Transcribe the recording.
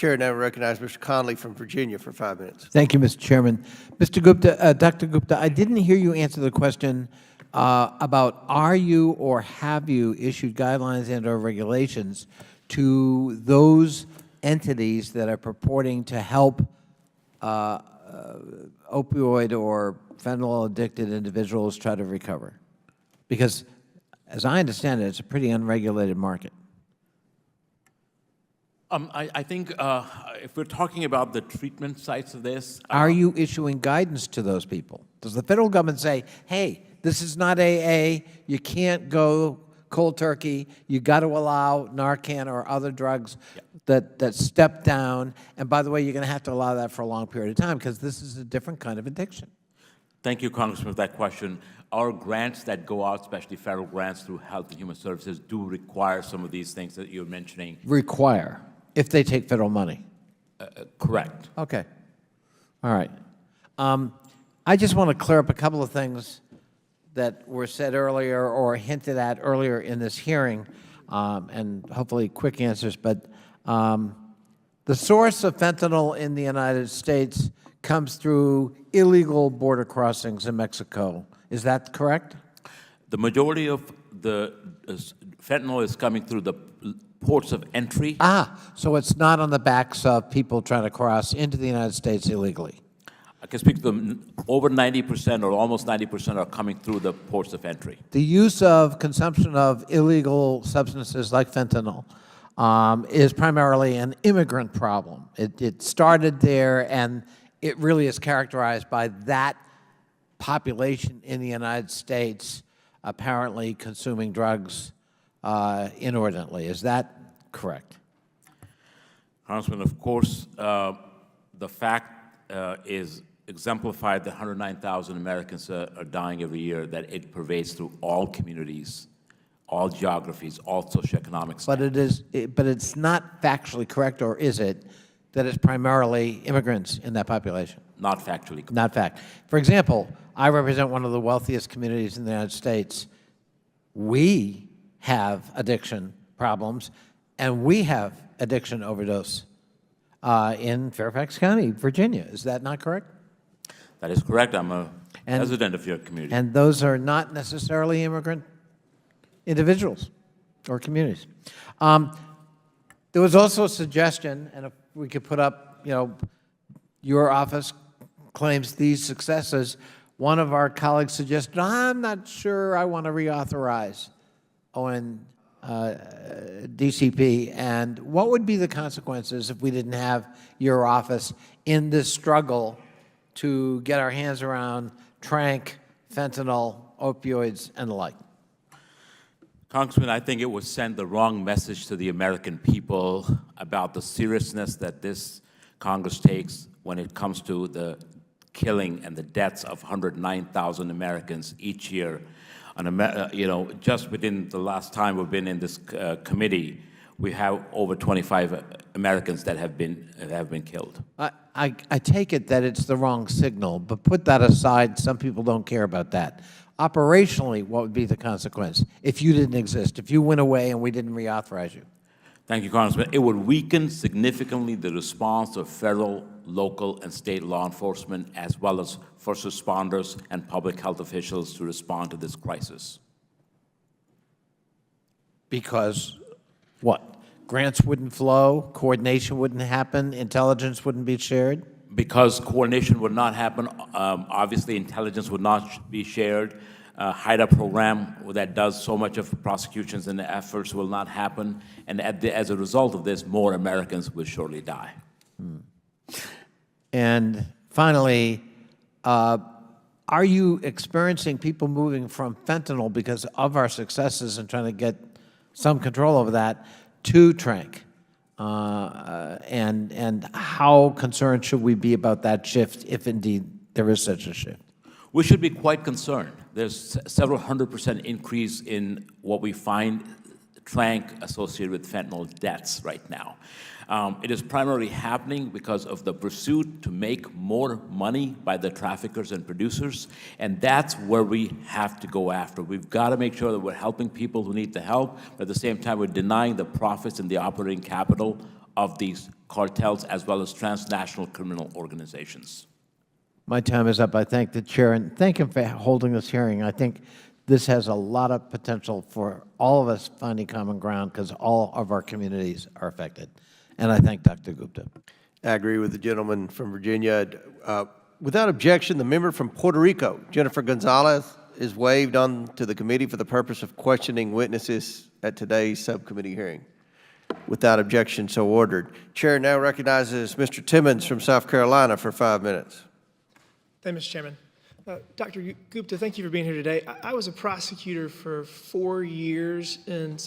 Chair now recognize Mr. Connolly from Virginia for 5 minutes. Thank you, Mr. Chairman. Mr. Gupta, Dr. Gupta, I didn't hear you answer the question about are you or have you issued guidelines and or regulations to those entities that are purporting to help opioid or fentanyl-addicted individuals try to recover? Because, as I understand it, it's a pretty unregulated market. I think if we're talking about the treatment sites of this... Are you issuing guidance to those people? Does the federal government say, hey, this is not AA, you can't go cold turkey, you got to allow Narcan or other drugs that step down, and by the way, you're going to have to allow that for a long period of time because this is a different kind of addiction? Thank you, Congressman, for that question. Our grants that go out, especially federal grants through Health and Human Services, do require some of these things that you're mentioning. Require, if they take federal money? Correct. Okay. All right. I just want to clear up a couple of things that were said earlier or hinted at earlier in this hearing, and hopefully quick answers. But the source of fentanyl in the United States comes through illegal border crossings in Mexico. Is that correct? The majority of the fentanyl is coming through the ports of entry. So it's not on the backs of people trying to cross into the United States illegally. I can speak to them. Over 90% or almost 90% are coming through the ports of entry. The use of consumption of illegal substances like fentanyl is primarily an immigrant problem. It started there, and it really is characterized by that population in the United States apparently consuming drugs inordinately. Is that correct? Congressman, of course, the fact is exemplified that 109,000 Americans are dying every year, that it pervades through all communities, all geographies, all socioeconomic status. But it's not factually correct, or is it, that it's primarily immigrants in that population? Not factually correct. Not fact. For example, I represent one of the wealthiest communities in the United States. We have addiction problems, and we have addiction overdose in Fairfax County, Virginia. Is that not correct? That is correct. I'm a resident of your community. And those are not necessarily immigrant individuals or communities. There was also a suggestion, and if we could put up, your office claims these successes. One of our colleagues suggested, I'm not sure I want to reauthorize DCP, and what would be the consequences if we didn't have your office in this struggle to get our hands around tranq, fentanyl, opioids, and the like? Congressman, I think it would send the wrong message to the American people about the seriousness that this Congress takes when it comes to the killing and the deaths of 109,000 Americans each year. Just within the last time we've been in this committee, we have over 25 Americans that have been killed. I take it that it's the wrong signal, but put that aside. Some people don't care about that. Operationally, what would be the consequence if you didn't exist, if you went away and we didn't reauthorize you? Thank you, Congressman. It would weaken significantly the response of federal, local, and state law enforcement, as well as first responders and public health officials to respond to this crisis. Because what? Grants wouldn't flow, coordination wouldn't happen, intelligence wouldn't be shared? Because coordination would not happen, obviously intelligence would not be shared. HIDA program that does so much of prosecutions and efforts will not happen. And as a result of this, more Americans will surely die. And finally, are you experiencing people moving from fentanyl because of our successes in trying to get some control over that to tranq? And how concerned should we be about that shift, if indeed there is such a shift? We should be quite concerned. There's several 100% increase in what we find tranq associated with fentanyl deaths right now. It is primarily happening because of the pursuit to make more money by the traffickers and producers, and that's where we have to go after. We've got to make sure that we're helping people who need the help, but at the same time we're denying the profits and the operating capital of these cartels as well as transnational criminal organizations. My time is up. I thank the chair and thank him for holding this hearing. I think this has a lot of potential for all of us finding common ground because all of our communities are affected. And I thank Dr. Gupta. I agree with the gentleman from Virginia. Without objection, the member from Puerto Rico, Jennifer Gonzalez, is waived on to the committee for the purpose of questioning witnesses at today's subcommittee hearing. Without objection, so ordered. Chair now recognizes Mr. Timmons from South Carolina for 5 minutes. Thank you, Mr. Chairman. Dr. Gupta, thank you for being here today. I was a prosecutor for 4 years in South